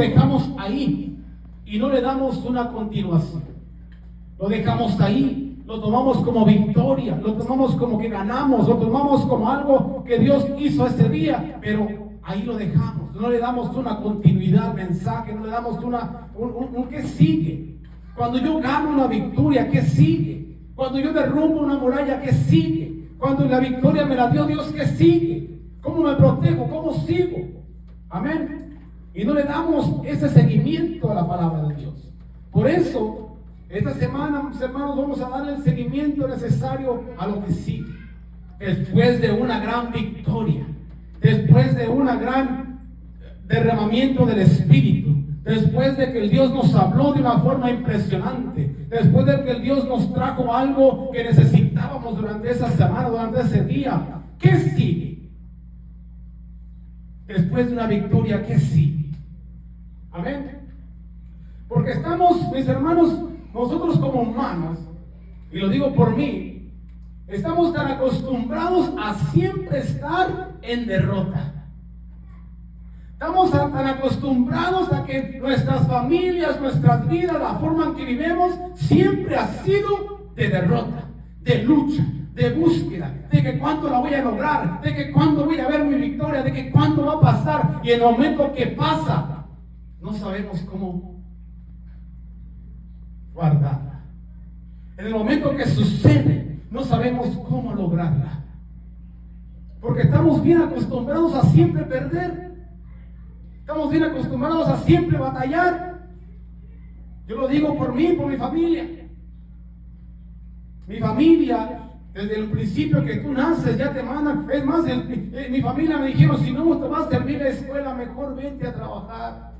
dejamos ahí y no le damos una continuación. Lo dejamos ahí, lo tomamos como victoria, lo tomamos como que ganamos, lo tomamos como algo que Dios hizo ese día, pero ahí lo dejamos. No le damos una continuidad al mensaje, no le damos un ¿qué sigue? Cuando yo gano una victoria, ¿qué sigue? Cuando yo derrumbo una muralla, ¿qué sigue? Cuando la victoria me la dio Dios, ¿qué sigue? ¿Cómo me protejo? ¿Cómo sigo? Amén. Y no le damos ese seguimiento a la palabra de Dios. Por eso, esta semana, mis hermanos, vamos a darle el seguimiento necesario a lo que sigue. Después de una gran victoria, después de un gran derramamiento del Espíritu, después de que el Dios nos habló de una forma impresionante, después de que el Dios nos trajo algo que necesitábamos durante esa semana, durante ese día, ¿qué sigue? Después de una victoria, ¿qué sigue? Amén. Porque estamos, mis hermanos, nosotros como humanos, y lo digo por mí, estamos tan acostumbrados a siempre estar en derrota. Estamos tan acostumbrados a que nuestras familias, nuestras vidas, la forma en que vivimos, siempre ha sido de derrota, de lucha, de búsqueda, de que cuándo la voy a lograr, de que cuándo voy a ver mi victoria, de que cuándo va a pasar. Y en el momento que pasa, no sabemos cómo guardarla. En el momento que sucede, no sabemos cómo lograrla. Porque estamos bien acostumbrados a siempre perder. Estamos bien acostumbrados a siempre batallar. Yo lo digo por mí, por mi familia. Mi familia, desde el principio que tú naces, ya te mandan. Es más, mi familia me dijeron, si no te vas a terminar la escuela, mejor vente a trabajar.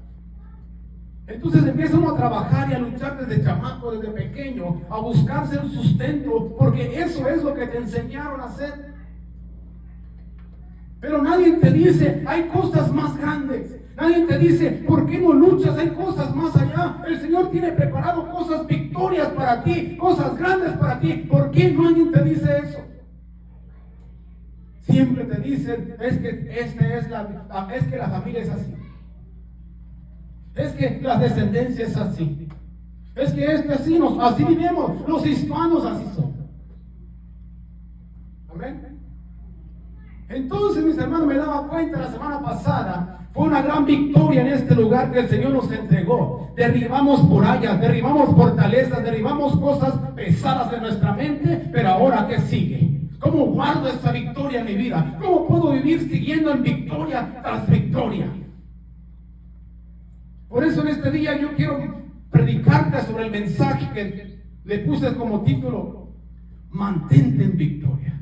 Entonces empieza uno a trabajar y a luchar desde chamaco, desde pequeño, a buscarse un sustento, porque eso es lo que te enseñaron a hacer. Pero nadie te dice, hay cosas más grandes. Nadie te dice, ¿por qué no luchas? Hay cosas más allá. El Señor tiene preparado cosas, victorias para ti, cosas grandes para ti. ¿Por qué nadie te dice eso? Siempre te dicen, es que la familia es así. Es que la descendencia es así. Es que así vivimos. Los hispanos así son. Amén. Entonces, mis hermanos, me daba cuenta la semana pasada, fue una gran victoria en este lugar que el Señor nos entregó. Derribamos murallas, derribamos fortalezas, derribamos cosas pesadas en nuestra mente, pero ahora ¿qué sigue? ¿Cómo guardo esa victoria en mi vida? ¿Cómo puedo vivir siguiendo en victoria tras victoria? Por eso en este día yo quiero predicarte sobre el mensaje que le puse como título: mantente en victoria.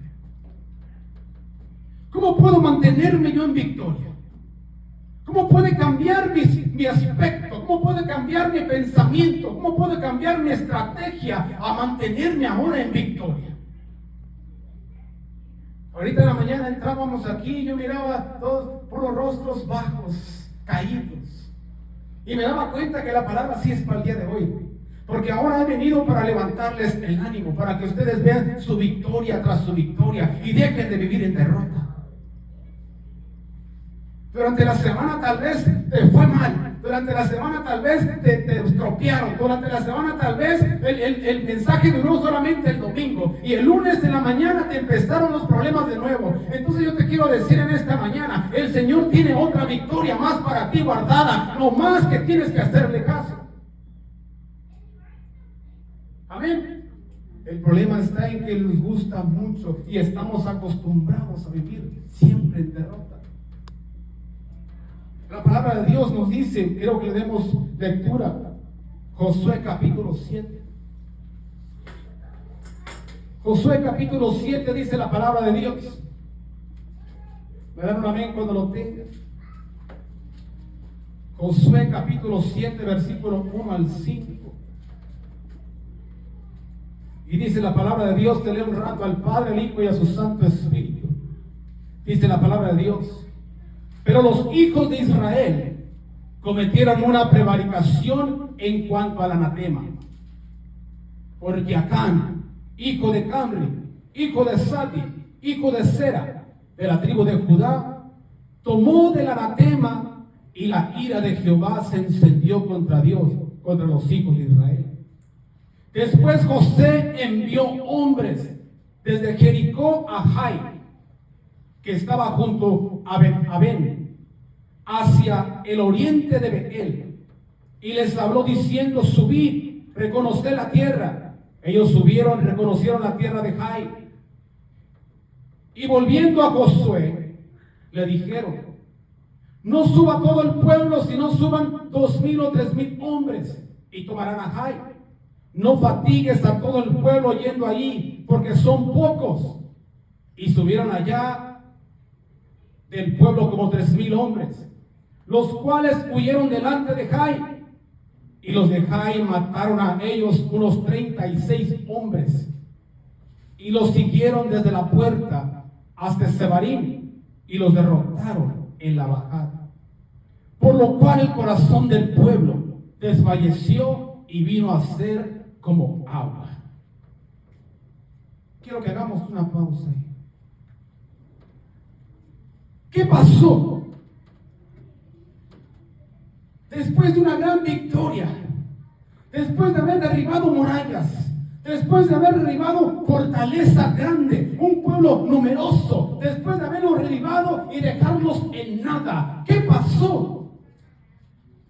¿Cómo puedo mantenerme yo en victoria? ¿Cómo puede cambiar mi aspecto? ¿Cómo puede cambiar mi pensamiento? ¿Cómo puede cambiar mi estrategia a mantenerme ahora en victoria? Ahorita en la mañana entrábamos aquí y yo miraba todos puros rostros bajos, caídos. Y me daba cuenta que la palabra sí es para el día de hoy. Porque ahora he venido para levantarles el ánimo, para que ustedes vean su victoria tras su victoria y dejen de vivir en derrota. Durante la semana tal vez te fue mal. Durante la semana tal vez te estropearon. Durante la semana tal vez el mensaje duró solamente el domingo. Y el lunes en la mañana te empezaron los problemas de nuevo. Entonces yo te quiero decir en esta mañana, el Señor tiene otra victoria más para ti guardada. No más que tienes que hacerle caso. Amén. El problema está en que les gusta mucho y estamos acostumbrados a vivir siempre en derrota. La palabra de Dios nos dice, quiero que le demos lectura, Josué capítulo 7. Josué capítulo 7 dice la palabra de Dios. Me dan un amén cuando lo tengan. Josué capítulo 7, versículo 1 al 5. Y dice la palabra de Dios, te leo un rato: al Padre, al Hijo y a su Santo Espíritu. Dice la palabra de Dios: pero los hijos de Israel cometieron una prevaricación en cuanto al anatema. Porque Acán, hijo de Camri, hijo de Sati, hijo de Sera, de la tribu de Judá, tomó del anatema y la ira de Jehová se encendió contra Dios, contra los hijos de Israel. Después José envió hombres desde Jericó a Jai, que estaba junto a Ben, hacia el oriente de Betel, y les habló diciendo: subid, reconoced la tierra. Ellos subieron, reconocieron la tierra de Jai, y volviendo a Josué, le dijeron: no suba todo el pueblo, sino suban 2,000 o 3,000 hombres, y tomarán a Jai. No fatigues a todo el pueblo yendo allí, porque son pocos. Y subieron allá del pueblo como 3,000 hombres, los cuales huyeron delante de Jai. Y los de Jai mataron a ellos unos 36 hombres, y los siguieron desde la puerta hasta Sebarim, y los derrotaron en la bajada. Por lo cual el corazón del pueblo desfalleció y vino a ser como agua. Quiero que hagamos una pausa ahí. ¿Qué pasó? Después de una gran victoria, después de haber derribado murallas, después de haber derribado fortaleza grande, un pueblo numeroso, después de haberlo derribado y dejarlos en nada, ¿qué pasó?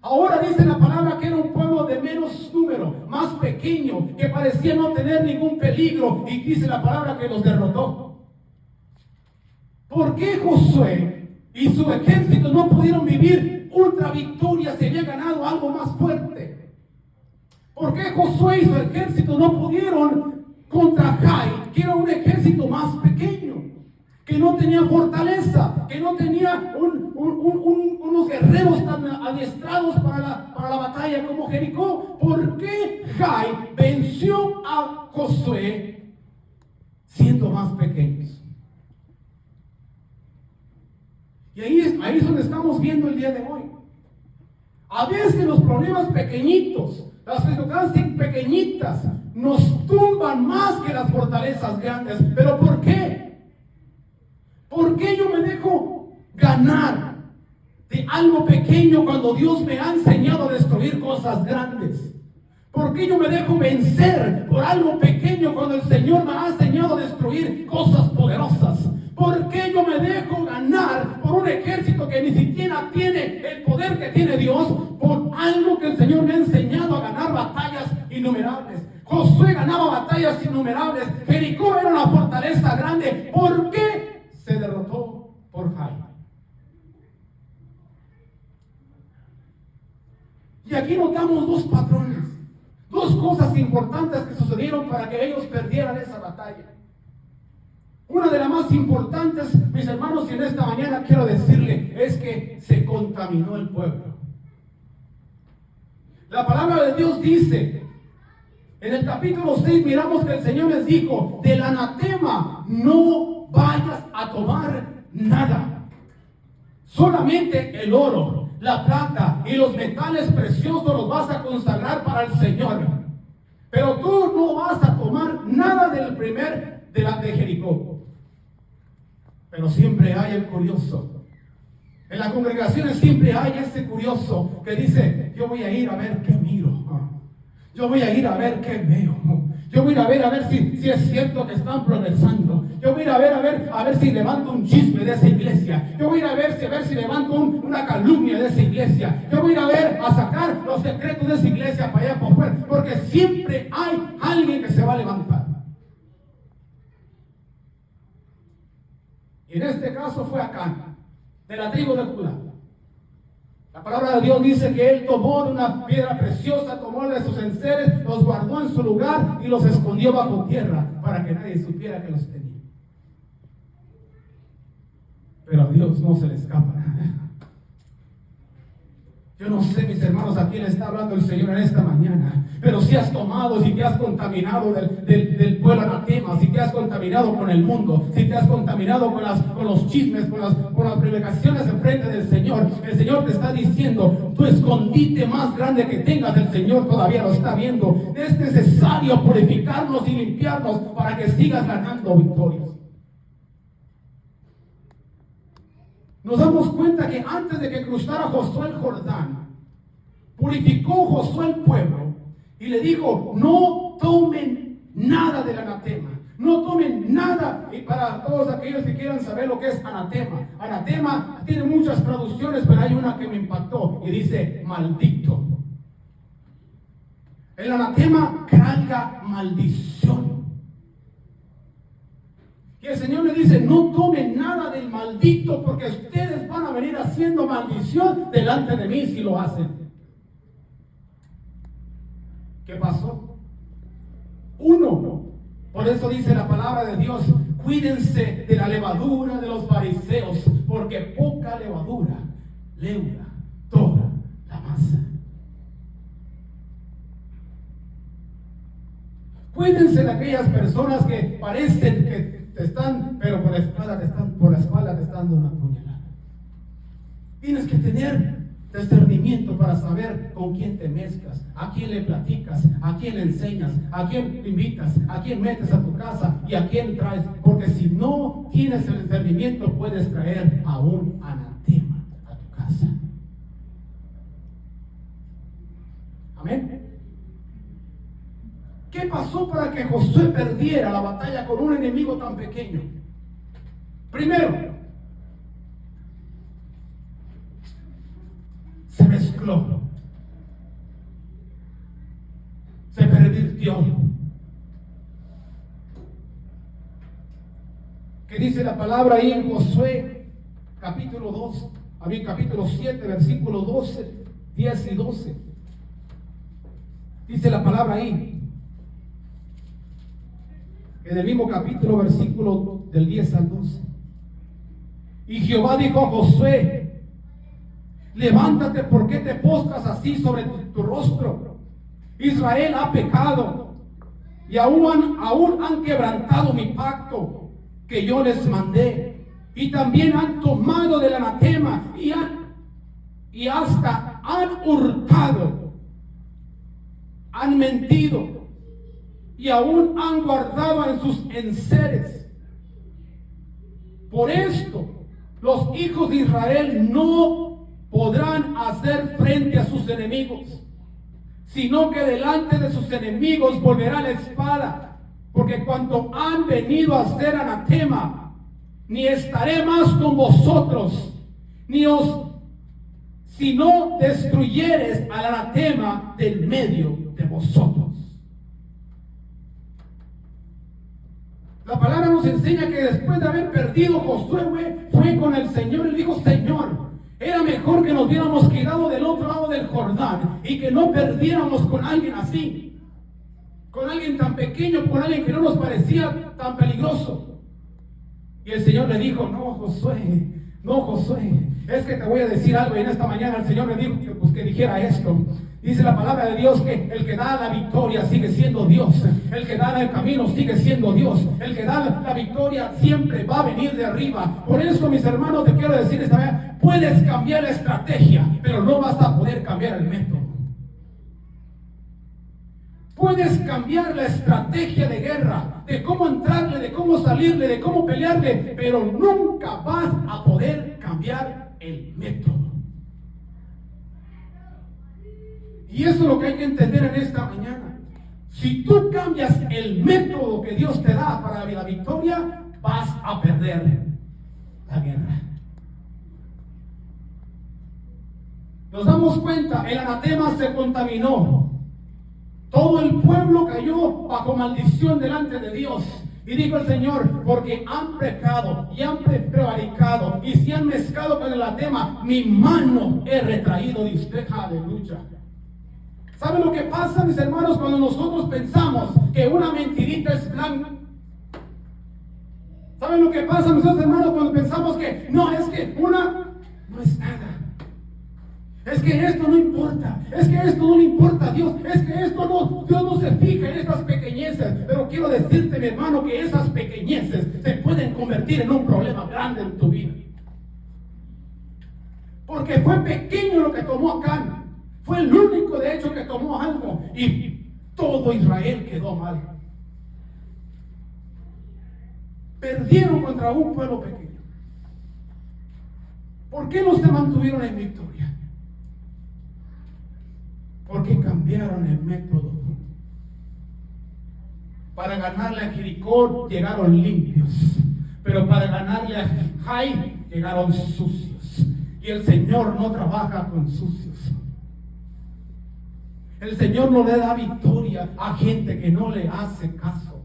Ahora dice la palabra que era un pueblo de menos número, más pequeño, que parecía no tener ningún peligro, y dice la palabra que los derrotó. ¿Por qué Josué y su ejército no pudieron vivir ultra victoria si había ganado algo más fuerte? ¿Por qué Josué y su ejército no pudieron contra Jai, que era un ejército más pequeño, que no tenía fortaleza, que no tenía unos guerreros tan adiestrados para la batalla como Jericó? ¿Por qué Jai venció a Josué siendo más pequeños? Y ahí es donde estamos viendo el día de hoy. A veces los problemas pequeñitos, las circunstancias pequeñitas, nos tumban más que las fortalezas grandes. ¿Pero por qué? ¿Por qué yo me dejo ganar de algo pequeño cuando Dios me ha enseñado a destruir cosas grandes? ¿Por qué yo me dejo vencer por algo pequeño cuando el Señor me ha enseñado a destruir cosas poderosas? ¿Por qué yo me dejo ganar por un ejército que ni siquiera tiene el poder que tiene Dios, por algo que el Señor me ha enseñado a ganar batallas innumerables? Josué ganaba batallas innumerables. Jericó era una fortaleza grande. ¿Por qué se derrotó por Jai? Y aquí notamos dos patrones, dos cosas importantes que sucedieron para que ellos perdieran esa batalla. Una de las más importantes, mis hermanos, y en esta mañana quiero decirle, es que se contaminó el pueblo. La palabra de Dios dice, en el capítulo 6 miramos que el Señor les dijo: del anatema no vayas a tomar nada, solamente el oro, la plata y los metales preciosos los vas a consagrar para el Señor, pero tú no vas a tomar nada del primer de Jericó. Pero siempre hay el curioso. En las congregaciones siempre hay ese curioso que dice: yo voy a ir a ver qué miro, yo voy a ir a ver qué veo, yo voy a ir a ver si es cierto que están progresando, yo voy a ir a ver si levanto un chisme de esa iglesia, yo voy a ir a ver si levanto una calumnia de esa iglesia, yo voy a ir a sacar los secretos de esa iglesia para allá por fuera, porque siempre hay alguien que se va a levantar. Y en este caso fue Acán, de la tribu de Judá. La palabra de Dios dice que él tomó de una piedra preciosa, tomó de sus enseres, los guardó en su lugar y los escondió bajo tierra para que nadie supiera que los tenía. Pero a Dios no se le escapa nada. Yo no sé, mis hermanos, a quién le está hablando el Señor en esta mañana, pero si has tomado, si te has contaminado del pueblo anatema, si te has contaminado con el mundo, si te has contaminado con los chismes, con las predicaciones en frente del Señor, el Señor te está diciendo: tu escondite más grande que tengas, el Señor todavía lo está viendo. Es necesario purificarnos y limpiarnos para que sigas ganando victorias. nos damos cuenta que antes de que cruzara Josué el Jordán, purificó Josué el pueblo y le dijo: no tomen nada del anatema, no tomen nada. Y para todos aquellos que quieran saber lo que es anatema, anatema tiene muchas traducciones, pero hay una que me impactó y dice maldito. El anatema carga maldición. Y el Señor le dice: no tomen nada del maldito, porque ustedes van a venir haciendo maldición delante de mí si lo hacen. ¿Qué pasó? Uno. Por eso dice la palabra de Dios: cuídense de la levadura de los fariseos, porque poca levadura leuda toda la masa. Cuídense de aquellas personas que parecen que te están, pero por la espalda te están dando una puñalada. Tienes que tener discernimiento para saber con quién te mezclas, a quién le platicas, a quién le enseñas, a quién invitas, a quién metes a tu casa y a quién traes. Porque si no tienes el discernimiento, puedes traer a un anatema a tu casa. Amén. ¿Qué pasó para que Josué perdiera la batalla con un enemigo tan pequeño? Primero, se mezcló, se pervirtió. ¿Qué dice la palabra ahí en Josué capítulo 2, capítulo 7, versículo 12, 10 y 12? Dice la palabra ahí, en el mismo capítulo, versículo del 10 al 12. Y Jehová dijo a Josué: levántate, ¿por qué te postras así sobre tu rostro? Israel ha pecado y aún han quebrantado mi pacto que yo les mandé, y también han tomado del anatema y hasta han hurtado, han mentido y aún han guardado en sus enseres. Por esto los hijos de Israel no podrán hacer frente a sus enemigos, sino que delante de sus enemigos volverá la espada, porque cuanto han venido a hacer anatema, ni estaré más con vosotros, si no destruyeres al anatema del medio de vosotros. La palabra nos enseña que después de haber perdido, Josué fue con el Señor y le dijo: Señor, era mejor que nos hubiéramos quedado del otro lado del Jordán y que no perdiéramos con alguien así, con alguien tan pequeño, con alguien que no nos parecía tan peligroso. Y el Señor le dijo: no, Josué, es que te voy a decir algo. Y en esta mañana el Señor me dijo que dijera esto. Dice la palabra de Dios que el que da la victoria sigue siendo Dios. El que da el camino sigue siendo Dios. El que da la victoria siempre va a venir de arriba. Por eso, mis hermanos, te quiero decir esta vez: puedes cambiar la estrategia, pero no vas a poder cambiar el método. Puedes cambiar la estrategia de guerra, de cómo entrarle, de cómo salirle, de cómo pelearle, pero nunca vas a poder cambiar el método. Y eso es lo que hay que entender en esta mañana. Si tú cambias el método que Dios te da para la victoria, vas a perder la guerra. Nos damos cuenta, el anatema se contaminó. Todo el pueblo cayó bajo maldición delante de Dios. Y dijo el Señor: porque han pecado y han prevaricado y se han mezclado con el anatema, mi mano he retraído de usted. Aleluya. ¿Saben lo que pasa, mis hermanos, cuando nosotros pensamos que una mentirita es blanca? ¿Saben lo que pasa, mis hermanos, cuando pensamos que no, es que una no es nada? Es que esto no importa, es que esto no le importa a Dios, es que esto no, Dios no se fija en estas pequeñeces. Pero quiero decirte, mi hermano, que esas pequeñeces se pueden convertir en un problema grande en tu vida. Porque fue pequeño lo que tomó Acán. Fue el único, de hecho, que tomó algo y todo Israel quedó mal. Perdieron contra un pueblo pequeño. ¿Por qué no se mantuvieron en victoria? Porque cambiaron el método. Para ganarle a Jericó llegaron limpios, pero para ganarle a Jai llegaron sucios. Y el Señor no trabaja con sucios. El Señor no le da victoria a gente que no le hace caso.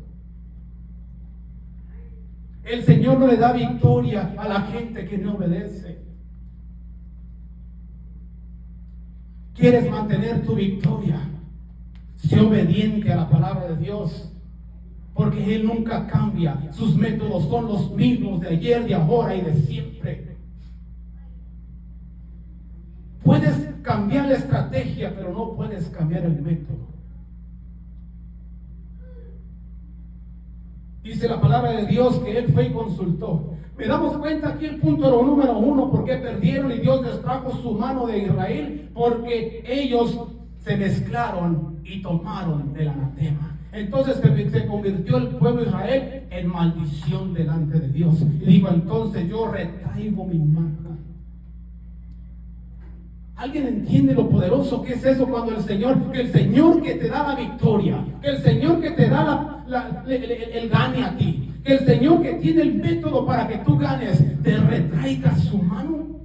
El Señor no le da victoria a la gente que no obedece. ¿Quieres mantener tu victoria? Sé obediente a la palabra de Dios. Porque Él nunca cambia. Sus métodos son los mismos de ayer, de ahora y de siempre. Puedes cambiar la estrategia, pero no puedes cambiar el método. Dice la palabra de Dios que Él fue y consultó. Me damos cuenta aquí el punto número 1, por qué perdieron y Dios les trajo su mano de Israel, porque ellos se mezclaron y tomaron del anatema. Entonces se convirtió el pueblo de Israel en maldición delante de Dios. Y dijo, entonces yo retraigo mi mano. ¿Alguien entiende lo poderoso que es eso cuando el Señor que te da la victoria, que el Señor que te da el gane a ti, que el Señor que tiene el método para que tú ganes, te retraiga su mano?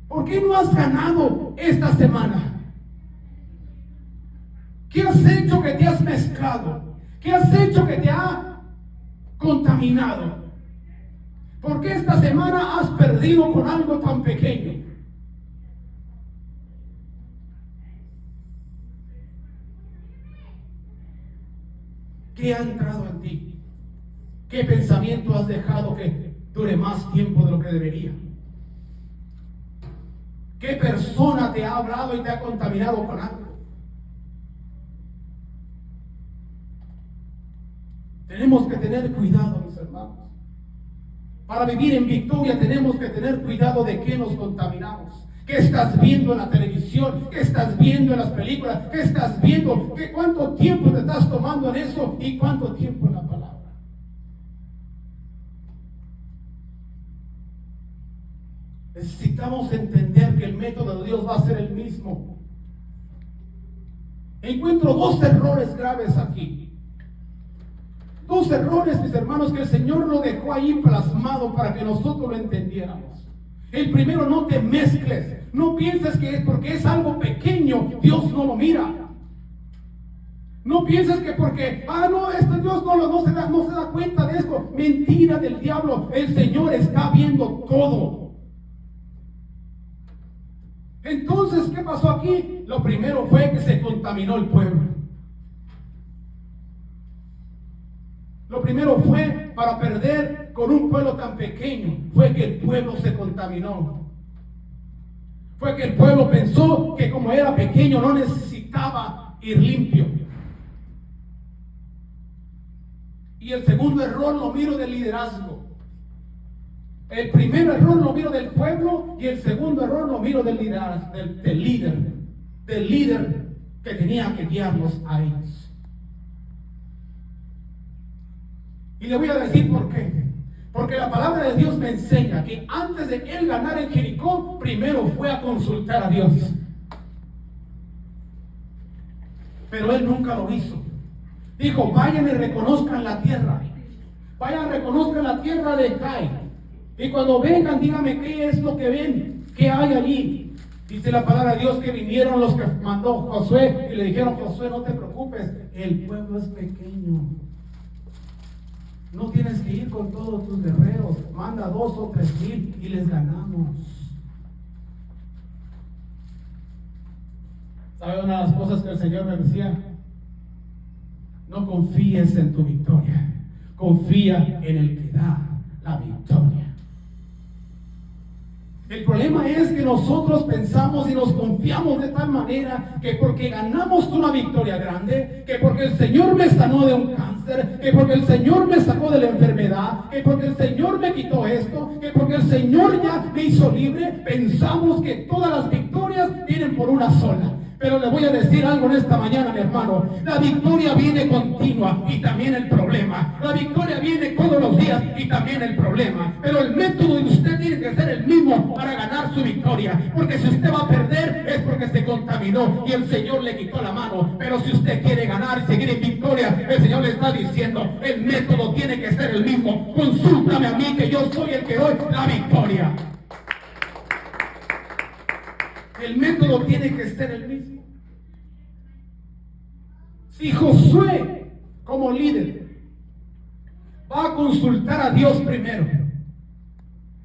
¿Por qué no has ganado esta semana? ¿Qué has hecho que te has mezclado? ¿Qué has hecho que te ha contaminado? ¿Por qué esta semana has perdido con algo tan pequeño? ¿Qué ha entrado en ti? ¿Qué pensamiento has dejado que dure más tiempo de lo que debería? ¿Qué persona te ha hablado y te ha contaminado con algo? Tenemos que tener cuidado, mis hermanos. Para vivir en victoria tenemos que tener cuidado de qué nos contaminamos. ¿Qué estás viendo en la televisión? ¿Qué estás viendo en las películas? ¿Qué estás viendo? ¿Cuánto tiempo te estás tomando en eso? ¿Y cuánto tiempo en la palabra? Necesitamos entender que el método de Dios va a ser el mismo. Encuentro 2 errores graves aquí. 2 errores, mis hermanos, que el Señor lo dejó ahí plasmado para que nosotros lo entendiéramos. El primero, no te mezcles. No pienses que es porque es algo pequeño, Dios no lo mira. No pienses que porque, Dios no se da cuenta de esto. Mentira del diablo. El Señor está viendo todo. Entonces, ¿qué pasó aquí? Lo primero fue que se contaminó el pueblo. Lo primero fue, para perder con un pueblo tan pequeño, fue que el pueblo se contaminó. Fue que el pueblo pensó que como era pequeño no necesitaba ir limpio. Y el segundo error lo miro del liderazgo. El primer error lo miro del pueblo y el segundo error lo miro del liderazgo, del líder que tenía que guiarlos a ellos. Y le voy a decir por qué. Porque la palabra de Dios me enseña que antes de él ganar en Jericó, primero fue a consultar a Dios. Pero él nunca lo hizo. Dijo, vayan y reconozcan la tierra. Vayan, reconozcan la tierra de Jai. Y cuando vengan, díganme qué es lo que ven, qué hay allí. Dice la palabra de Dios que vinieron los que mandó Josué y le dijeron, Josué, no te preocupes, el pueblo es pequeño. No tienes que ir con todos tus guerreros. Manda 2 o 3 mil y les ganamos. ¿Sabe una de las cosas que el Señor me decía? No confíes en tu victoria. Confía en el que da la victoria. El problema es que nosotros pensamos y nos confiamos de tal manera que porque ganamos una victoria grande, que porque el Señor me sanó de un cáncer, que porque el Señor me sacó de la enfermedad, que porque el Señor me quitó esto, que porque el Señor ya me hizo libre, pensamos que todas las victorias vienen por una sola. Pero le voy a decir algo en esta mañana, mi hermano. La victoria viene continua y también el problema. La victoria viene todos los días y también el problema. Pero el método de usted tiene que ser el mismo para ganar su victoria. Porque si usted va a perder es porque se contaminó y el Señor le quitó la mano. Pero si usted quiere ganar y seguir en victoria, el Señor le está diciendo, el método tiene que ser el mismo. Consúltame a mí, que yo soy el que doy la victoria. El método tiene que ser el mismo. Si Josué, como líder, va a consultar a Dios primero,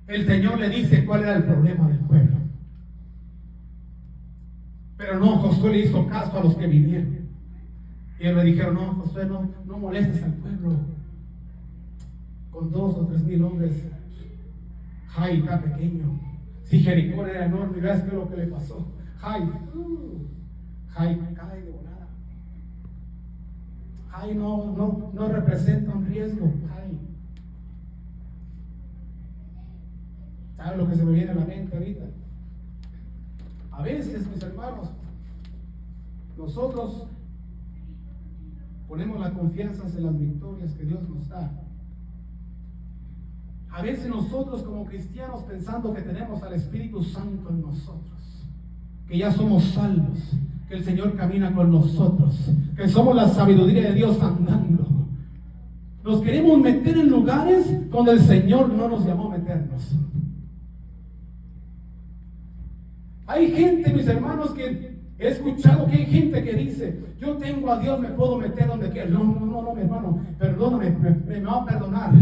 el Señor le dice cuál era el problema del pueblo. Pero no, Josué le hizo caso a los que vinieron. Y ellos le dijeron, no, Josué, no molestes al pueblo. Con 2 o 3 mil hombres, Jai está pequeño. Si Jericó era enorme, ¿ves qué es lo que le pasó? Jai cae de volada. Jai no representa un riesgo. Jai. ¿Saben lo que se me viene a la mente ahorita? A veces, mis hermanos, nosotros ponemos la confianza en las victorias que Dios nos da. A veces nosotros como cristianos pensando que tenemos al Espíritu Santo en nosotros, que ya somos salvos, que el Señor camina con nosotros, que somos la sabiduría de Dios andando. Nos queremos meter en lugares donde el Señor no nos llamó a meternos. Hay gente, mis hermanos, que he escuchado que hay gente que dice, yo tengo a Dios, me puedo meter donde quiera. No, mi hermano, perdóname, me va a perdonar.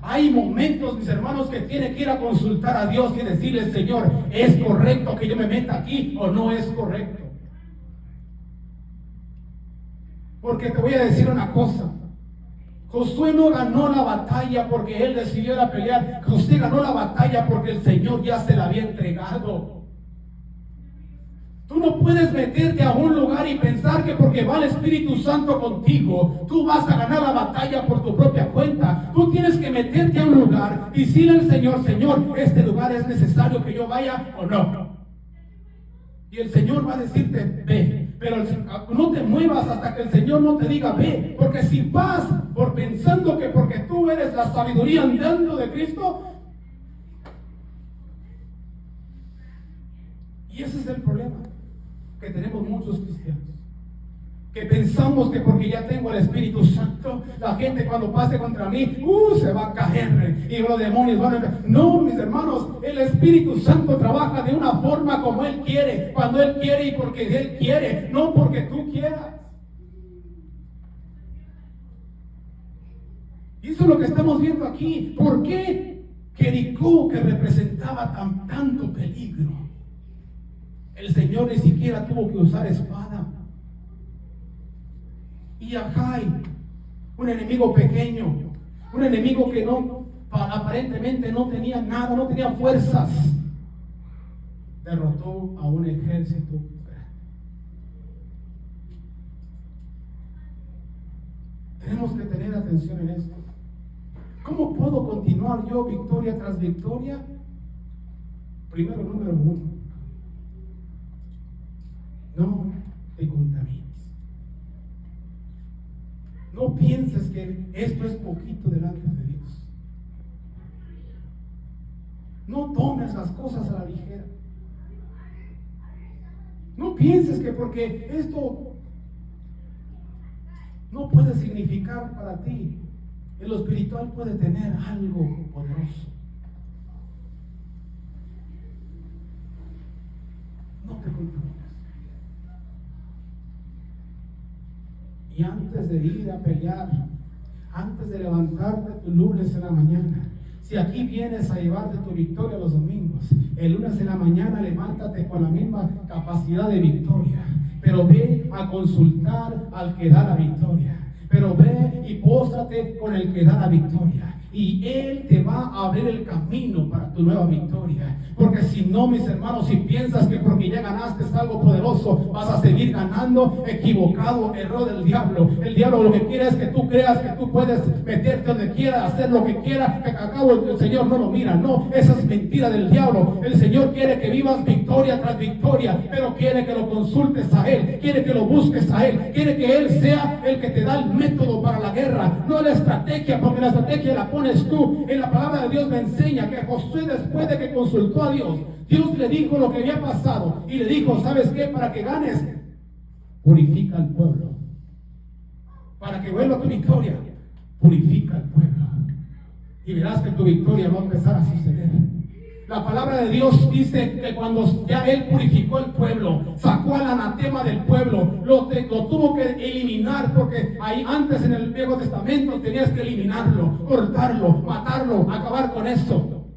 Hay momentos, mis hermanos, que tiene que ir a consultar a Dios y decirle, Señor, ¿es correcto que yo me meta aquí o no es correcto? Porque te voy a decir una cosa. Josué no ganó la batalla porque él decidió ir a pelear. Josué ganó la batalla porque el Señor ya se la había entregado. Tú no puedes meterte a un lugar y pensar que porque va el Espíritu Santo contigo, tú vas a ganar la batalla por tu propia cuenta. Tú tienes que meterte a un lugar y decirle al Señor, Señor, ¿este lugar es necesario que yo vaya o no? Y el Señor va a decirte, ve. Pero no te muevas hasta que el Señor no te diga, ve. Porque si vas por pensando que porque tú eres la sabiduría andando de Cristo, y ese es el problema que tenemos muchos cristianos, que pensamos que porque ya tengo el Espíritu Santo, la gente cuando pase contra mí, se va a caer y los demonios van a... No, mis hermanos, el Espíritu Santo trabaja de una forma como Él quiere, cuando Él quiere y porque Él quiere, no porque tú quieras. Y eso es lo que estamos viendo aquí. ¿Por qué Jericó, que representaba tanto peligro, el Señor ni siquiera tuvo que usar espada? Y a Jai, un enemigo pequeño, un enemigo que aparentemente no tenía nada, no tenía fuerzas, derrotó a un ejército. Tenemos que tener atención en esto. ¿Cómo puedo continuar yo victoria tras victoria? Primero, número 1, no te contamines. No pienses que esto es poquito delante de Dios. No tomes las cosas a la ligera. No pienses que porque esto no puede significar para ti, en lo espiritual puede tener algo poderoso. No te contamines. Y antes de ir a pelear, antes de levantarte tu lunes en la mañana, si aquí vienes a llevarte tu victoria los domingos, el lunes en la mañana levántate con la misma capacidad de victoria, pero ve a consultar al que da la victoria. Pero ve y póstrate con el que da la victoria, y Él te va a abrir el camino para tu nueva victoria. Porque si no, mis hermanos, si piensas que porque ya ganaste algo poderoso, vas a seguir ganando, equivocado, error del diablo. El diablo lo que quiere es que tú creas que tú puedes meterte donde quiera, hacer lo que quiera, que al cabo el Señor no lo mira. No, esa es mentira del diablo. El Señor quiere que vivas victorioso victoria tras victoria, pero quiere que lo consultes a Él, quiere que lo busques a Él, quiere que Él sea el que te da el método para la guerra, no la estrategia, porque la estrategia la pones tú. En la palabra de Dios me enseña que Josué, después de que consultó a Dios, Dios le dijo lo que había pasado y le dijo, ¿sabes qué? Para que ganes, purifica al pueblo. Para que vuelva tu victoria, purifica al pueblo. Y verás que tu victoria va a empezar a suceder. La palabra de Dios dice que cuando ya Él purificó el pueblo, sacó al anatema del pueblo, lo tuvo que eliminar, porque ahí antes en el Viejo Testamento tenías que eliminarlo, cortarlo, matarlo, acabar con eso.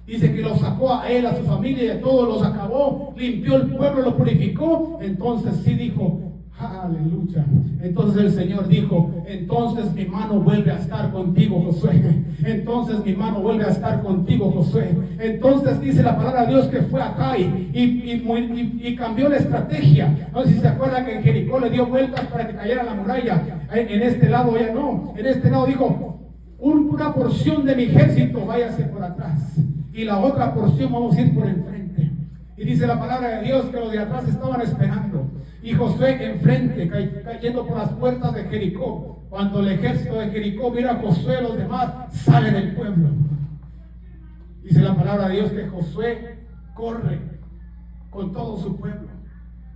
Dice que lo sacó a él, a su familia y a todos, los acabó, limpió el pueblo, lo purificó. Entonces sí dijo, aleluya. Entonces el Señor dijo, entonces mi mano vuelve a estar contigo, Josué. Entonces mi mano vuelve a estar contigo, Josué. Entonces dice la palabra de Dios que fue acá y cambió la estrategia. No sé si se acuerdan que en Jericó le dio vueltas para que cayera la muralla. En este lado ya no. En este lado dijo, una porción de mi ejército váyase por atrás y la otra porción vamos a ir por enfrente. Y dice la palabra de Dios que los de atrás estaban esperando. Y Josué enfrente, cayendo por las puertas de Jericó. Cuando el ejército de Jericó mira a Josué, los demás salen del pueblo. Dice la palabra de Dios que Josué corre con todo su pueblo.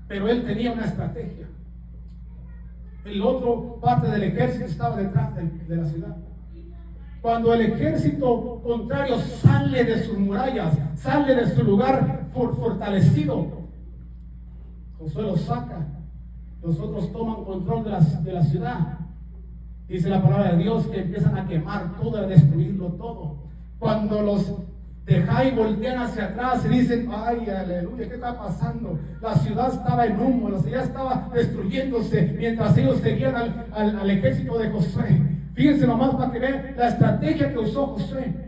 Pero él tenía una estrategia. El otro parte del ejército estaba detrás de la ciudad. Cuando el ejército contrario sale de sus murallas, sale de su lugar fortalecido, Josué los saca, los otros toman control de la ciudad. Dice la palabra de Dios que empiezan a quemar todo, a destruirlo todo. Cuando los de Jai voltean hacia atrás y dicen, ay, aleluya, ¿qué está pasando? La ciudad estaba en humo, la ciudad estaba destruyéndose mientras ellos seguían al ejército de Josué. Fíjense nomás para que vean la estrategia que usó Josué.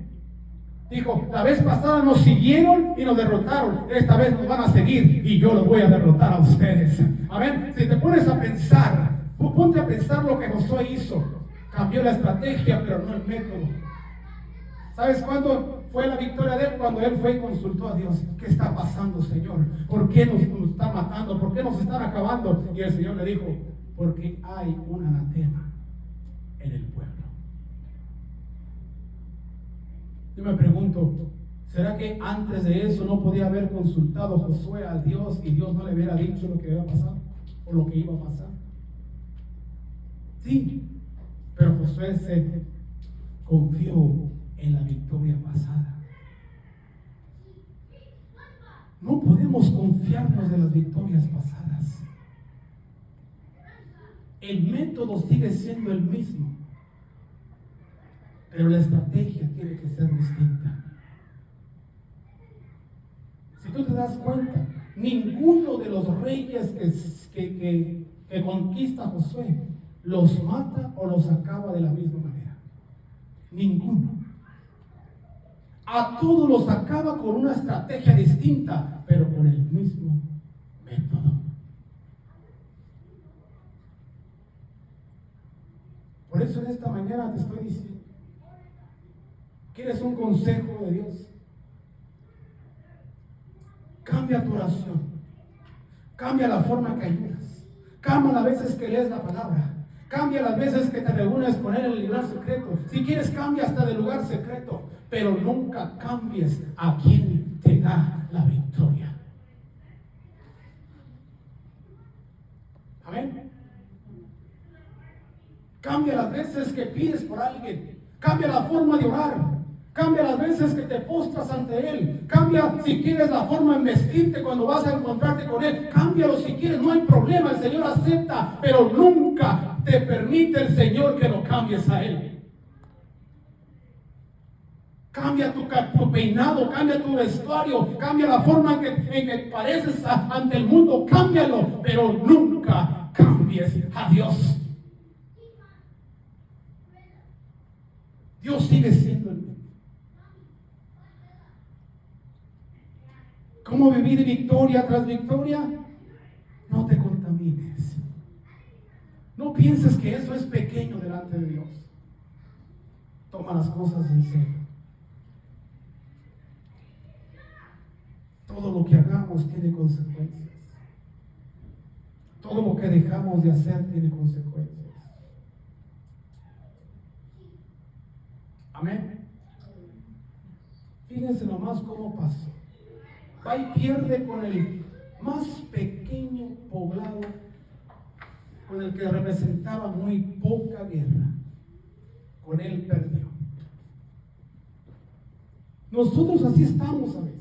Dijo, la vez pasada nos siguieron y nos derrotaron, esta vez nos van a seguir y yo los voy a derrotar a ustedes. Amén. Si te pones a pensar, ponte a pensar lo que Josué hizo. Cambió la estrategia, pero no el método. ¿Sabes cuándo fue la victoria de él? Cuando él fue y consultó a Dios. ¿Qué está pasando, Señor? ¿Por qué nos están matando? ¿Por qué nos están acabando? Y el Señor le dijo, porque hay un anatema en el pueblo. Yo me pregunto, ¿será que antes de eso no podía haber consultado Josué a Dios y Dios no le hubiera dicho lo que iba a pasar o lo que iba a pasar? Sí, pero Josué se confió en la victoria pasada. No podemos confiarnos de las victorias pasadas. El método sigue siendo el mismo, pero la estrategia tiene que ser distinta. Si tú te das cuenta, ninguno de los reyes que conquista Josué los mata o los acaba de la misma manera. Ninguno. A todos los acaba con una estrategia distinta, pero con el mismo método. Por eso en esta mañana te estoy diciendo, ¿quieres un consejo de Dios? Cambia tu oración, cambia la forma que ayudas, cambia las veces que lees la palabra, cambia las veces que te reúnes con Él en el lugar secreto. Si quieres, cambia hasta del lugar secreto, pero nunca cambies a quien te da la victoria. Amén. Cambia las veces que pides por alguien, cambia la forma de orar, cambia las veces que te postras ante Él, cambia si quieres la forma en vestirte cuando vas a encontrarte con Él, cámbialo si quieres, no hay problema, el Señor acepta, pero nunca te permite el Señor que lo cambies a Él. Cambia tu peinado, cambia tu vestuario, cambia la forma en que pareces ante el mundo, cámbialo, pero nunca cambies a Dios. Dios sigue siendo el mismo. ¿Cómo vivir victoria tras victoria? No te contamines. No pienses que eso es pequeño delante de Dios. Toma las cosas en serio. Todo lo que hagamos tiene consecuencias. Todo lo que dejamos de hacer tiene consecuencias. Amén. Fíjense nomás cómo pasó. Va y pierde con el más pequeño poblado, con el que representaba muy poca guerra. Con él perdió. Nosotros así estamos a veces.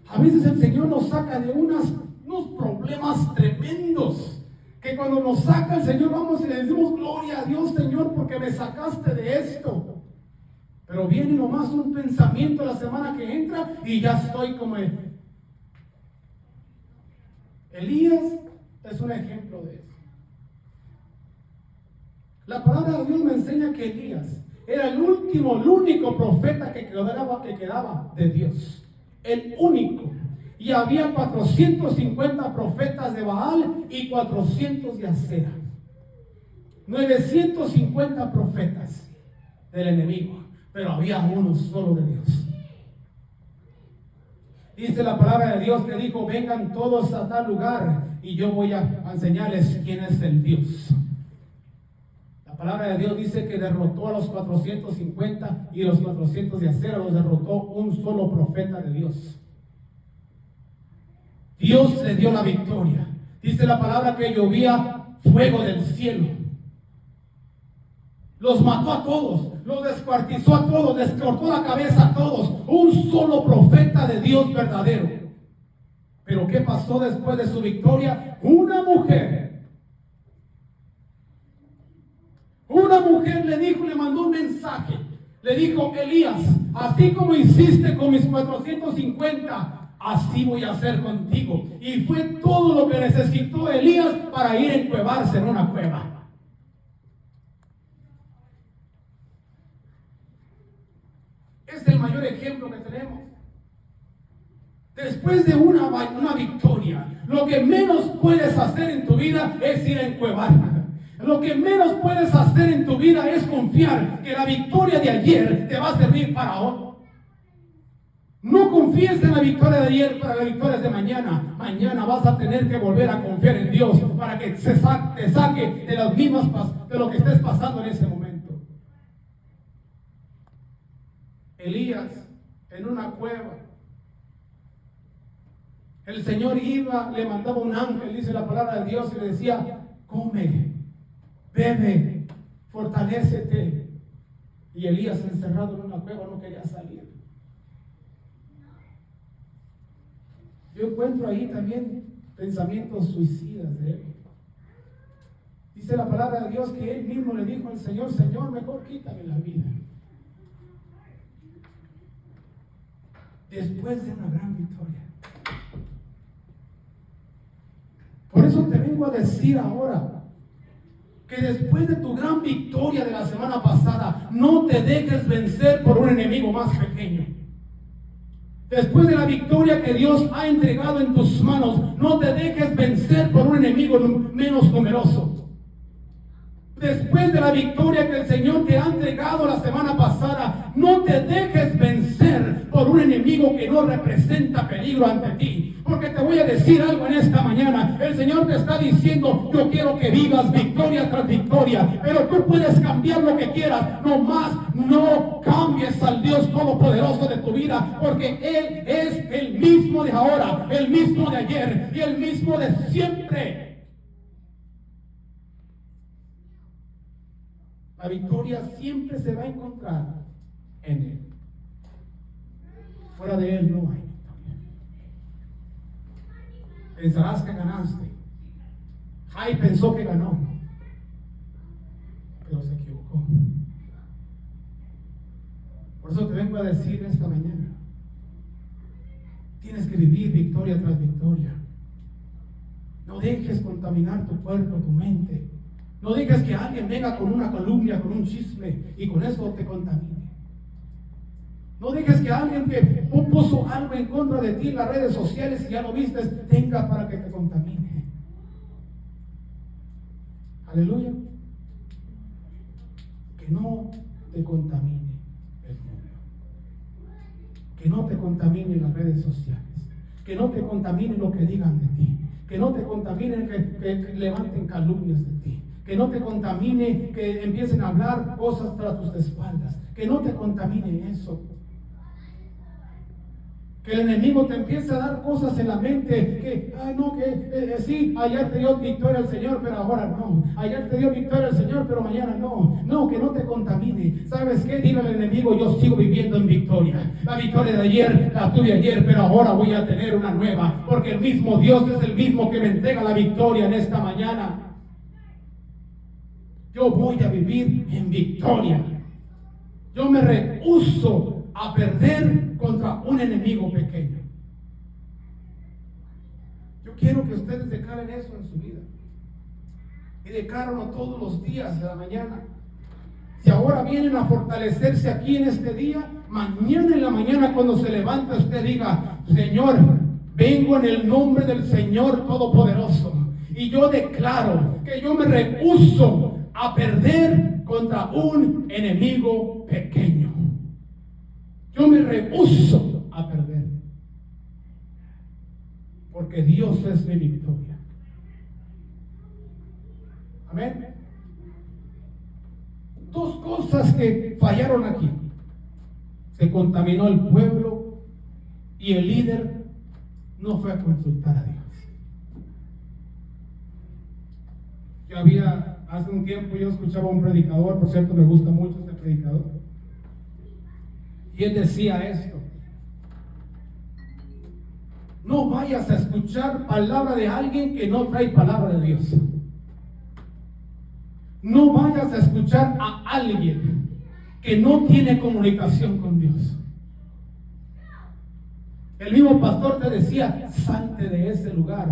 A veces el Señor nos saca de unos problemas tremendos, que cuando nos saca el Señor vamos y le decimos gloria a Dios, Señor, porque me sacaste de esto. Pero viene nomás un pensamiento la semana que entra y ya estoy como Elías es un ejemplo de eso. La palabra de Dios me enseña que Elías era el único profeta que quedaba de Dios. El único. Y había 450 profetas de Baal y 400 de Acera. 950 profetas del enemigo, pero había uno solo de Dios. Dice la palabra de Dios que dijo: vengan todos a tal lugar y yo voy a enseñarles quién es el Dios. La palabra de Dios dice que derrotó a los 450 y los 400 de Acera los derrotó un solo profeta de Dios. Dios le dio la victoria. Dice la palabra que llovía fuego del cielo. Los mató a todos, los descuartizó a todos, les cortó la cabeza a todos. Un solo profeta de Dios verdadero. Pero ¿qué pasó después de su victoria? Una mujer le dijo, le mandó un mensaje. Le dijo: Elías, así como hiciste con mis 450, así voy a hacer contigo. Y fue todo lo que necesitó Elías para ir a encuevarse en una cueva. Es el mayor ejemplo que tenemos. Después de una victoria, lo que menos puedes hacer en tu vida es ir a encuevarte. Lo que menos puedes hacer en tu vida es confiar que la victoria de ayer te va a servir para hoy. No confíes en la victoria de ayer para las victorias de mañana. Mañana vas a tener que volver a confiar en Dios para que te saque de las mismas de lo que estés pasando en ese momento. Elías en una cueva. El Señor iba, le mandaba un ángel, dice la palabra de Dios, y le decía: come, bebe, fortalécete. Y Elías, encerrado en una cueva, no quería salir. Yo encuentro ahí también pensamientos suicidas de él. Dice la palabra de Dios que él mismo le dijo al Señor: Señor, mejor quítame la vida. Después de una gran victoria. Por eso te vengo a decir ahora que después de tu gran victoria de la semana pasada, no te dejes vencer por un enemigo más pequeño. Después de la victoria que Dios ha entregado en tus manos, no te dejes vencer por un enemigo menos numeroso. Después de la victoria que el Señor te ha entregado la semana pasada, no te dejes vencer por un enemigo que no representa peligro ante ti. Porque te voy a decir algo en esta mañana. El Señor te está diciendo: yo quiero que vivas victoria tras victoria. Pero tú puedes cambiar lo que quieras. Nomás no cambies al Dios Todopoderoso de tu vida. Porque Él es el mismo de ahora, el mismo de ayer y el mismo de siempre. La victoria siempre se va a encontrar en Él. Fuera de Él no hay victoria. Pensarás que ganaste. Jai pensó que ganó, pero se equivocó. Por eso te vengo a decir esta mañana: tienes que vivir victoria tras victoria. No dejes contaminar tu cuerpo, tu mente. No dejes que alguien venga con una calumnia, con un chisme, y con eso te contamine. No dejes que alguien que puso algo en contra de ti en las redes sociales y ya lo viste, tenga para que te contamine. Aleluya. Que no te contamine el mundo. Que no te contaminen las redes sociales, que no te contaminen lo que digan de ti, que no te contaminen que levanten calumnias de ti, que no te contamine que empiecen a hablar cosas tras tus espaldas, que no te contamine eso. Que el enemigo te empiece a dar cosas en la mente, que, ay no, que sí, ayer te dio victoria el Señor, pero ahora no. Ayer te dio victoria el Señor, pero mañana no. No, que no te contamine. ¿Sabes qué? Dile al enemigo, yo sigo viviendo en victoria. La victoria de ayer la tuve ayer, pero ahora voy a tener una nueva. Porque el mismo Dios es el mismo que me entrega la victoria en esta mañana. Yo voy a vivir en victoria. Yo me rehúso a perder contra un enemigo pequeño. Yo quiero que ustedes declaren eso en su vida. Y declárenlo todos los días de la mañana. Si ahora vienen a fortalecerse aquí en este día, mañana en la mañana cuando se levanta usted diga, Señor, vengo en el nombre del Señor Todopoderoso. Y yo declaro que yo me rehúso a perder contra un enemigo pequeño. Yo me rehúso a perder. Porque Dios es mi victoria. Amén. Dos cosas que fallaron aquí. Se contaminó el pueblo y el líder no fue a consultar a Dios. Hace un tiempo yo escuchaba a un predicador, por cierto me gusta mucho este predicador, y él decía esto: no vayas a escuchar palabra de alguien que no trae palabra de Dios. No vayas a escuchar a alguien que no tiene comunicación con Dios. El mismo pastor te decía, salte de ese lugar.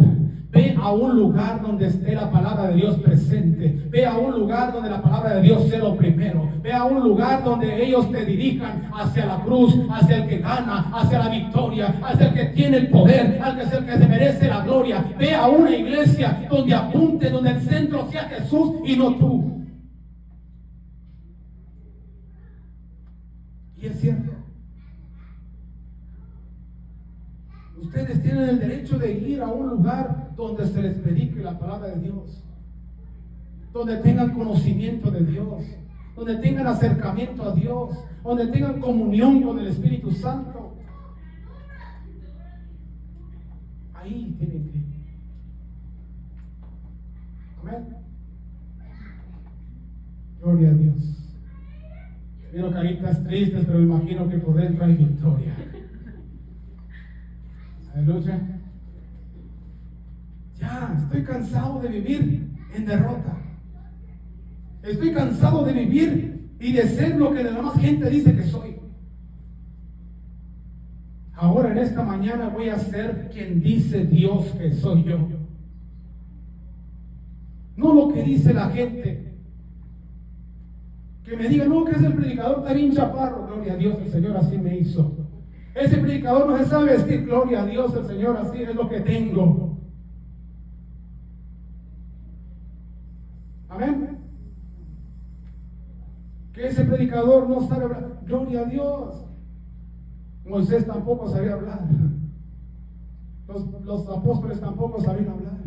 Ve a un lugar donde esté la palabra de Dios presente. Ve a un lugar donde la palabra de Dios sea lo primero. Ve a un lugar donde ellos te dirijan hacia la cruz, hacia el que gana, hacia la victoria, hacia el que tiene el poder, hacia el que se merece la gloria. Ve a una iglesia donde apunte, donde el centro sea Jesús y no tú. Y es cierto. Ustedes tienen el derecho de ir a un lugar donde se les predique la palabra de Dios, donde tengan conocimiento de Dios, donde tengan acercamiento a Dios, donde tengan comunión con el Espíritu Santo. Ahí tienen que ir. Amén. Gloria a Dios. Vieron caritas tristes, pero me imagino que por dentro hay victoria. Aleluya. Ya, estoy cansado de vivir en derrota. Estoy cansado de vivir y de ser lo que la demás gente dice que soy. Ahora en esta mañana voy a ser quien dice Dios que soy yo. No lo que dice la gente. Que me diga, no, que ese predicador está bien chaparro. Gloria a Dios, el Señor así me hizo. Ese predicador no se sabe vestir. Gloria a Dios, el Señor así es lo que tengo. Amén. Que ese predicador no sabe hablar. Gloria a Dios. Moisés tampoco sabía hablar. Los apóstoles tampoco sabían hablar.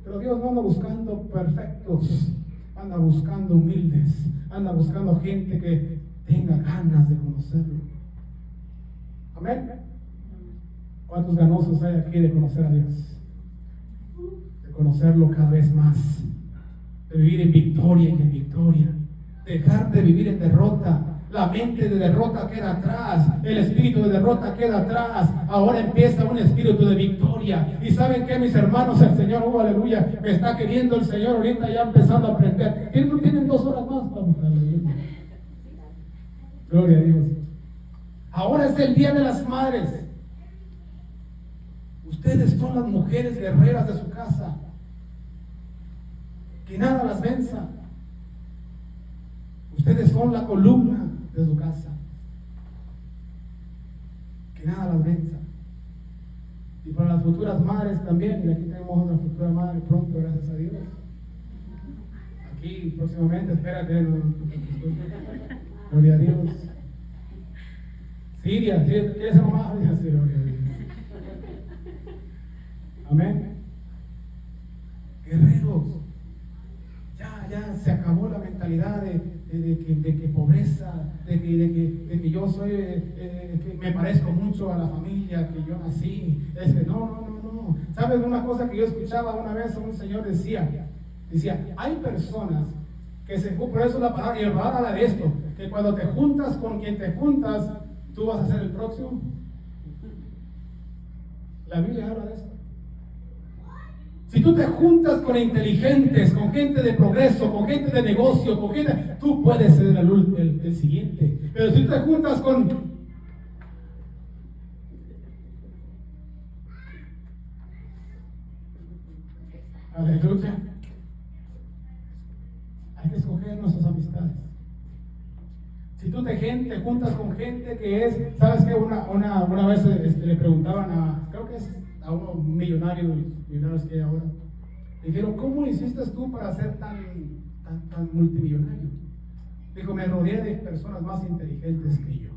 Pero Dios no anda buscando perfectos. Anda buscando humildes. Anda buscando gente que tenga ganas de conocerlo. Amén. ¿Cuántos ganosos hay aquí de conocer a Dios? De conocerlo cada vez más. De vivir en victoria y en victoria. Dejar de vivir en derrota. La mente de derrota queda atrás. El espíritu de derrota queda atrás. Ahora empieza un espíritu de victoria. Y ¿saben qué, mis hermanos? El Señor, aleluya, me está queriendo el Señor ahorita ya empezando a aprender. ¿Quién no tienen 2 horas más? Vamos, aleluya. Gloria a Dios. Ahora es el día de las madres. Ustedes son las mujeres guerreras de su casa. Que nada las venza. Ustedes son la columna de su casa. Que nada las venza. Y para las futuras madres también. Y aquí tenemos otra futura madre pronto, gracias a Dios. Aquí próximamente, espérate. Gloria a Dios. Siria, ¿qué es mamá? Amén. Guerreros, ya se acabó la mentalidad de que pobreza, de que yo soy, que me parezco mucho a la familia que yo nací. No. ¿Sabes una cosa que yo escuchaba una vez? Un señor decía, hay personas que por eso la palabra, y la palabra habla de esto, que cuando te juntas con quien te juntas, tú vas a ser el próximo. La Biblia habla de esto. Si tú te juntas con inteligentes, con gente de progreso, con gente de negocio, con gente, tú puedes ser el siguiente. Pero si tú te juntas con... Aleluya. Hay que escoger nuestras amistades. Si tú te juntas con gente que es, ¿sabes qué? Una vez le preguntaban creo que es a unos millonarios que hay ahora. Le dijeron, ¿cómo hiciste tú para ser tan multimillonario? Dijo, me rodeé de personas más inteligentes que yo.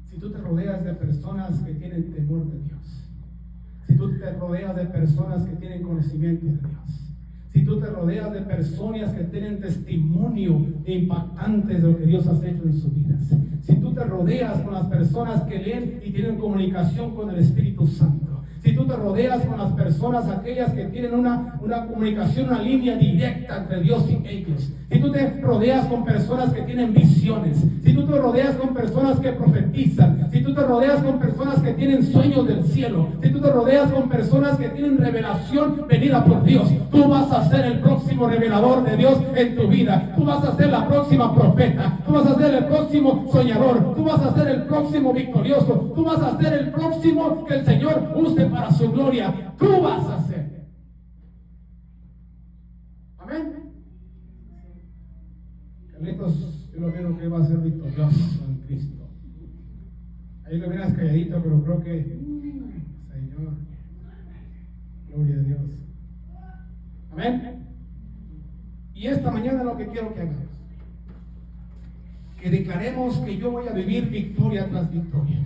Si tú te rodeas de personas que tienen temor de Dios, si tú te rodeas de personas que tienen conocimiento de Dios, si tú te rodeas de personas que tienen testimonio impactantes de lo que Dios ha hecho en sus vidas, si tú te rodeas con las personas que leen y tienen comunicación con el Espíritu Santo, si tú te rodeas con las personas aquellas que tienen una comunicación, una línea directa entre Dios y ellos, si tú te rodeas con personas que tienen visiones, si tú te rodeas con personas que profetizan, si tú te rodeas con personas que tienen sueños del cielo, si tú te rodeas con personas que tienen revelación venida por Dios, tú vas a ser el próximo revelador de Dios en tu vida. Tú vas a ser la próxima profeta, tú vas a ser el próximo soñador, tú vas a ser el próximo victorioso, tú vas a ser el próximo que el Señor use para su gloria. Tú vas a ser. Amén. Carlitos, yo lo veo que va a ser victorioso en Cristo. Ahí lo miras calladito, pero creo que Señor, gloria a Dios. Amén. Y esta mañana lo que quiero que hagamos, que declaremos que yo voy a vivir victoria tras victoria,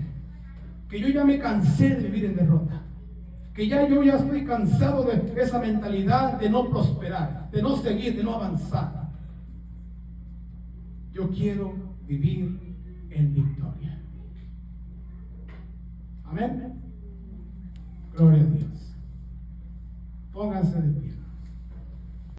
que yo ya me cansé de vivir en derrota, que yo ya estoy cansado de esa mentalidad de no prosperar, de no seguir, de no avanzar. Yo quiero vivir en victoria. Amén. Gloria a Dios. Pónganse de pie.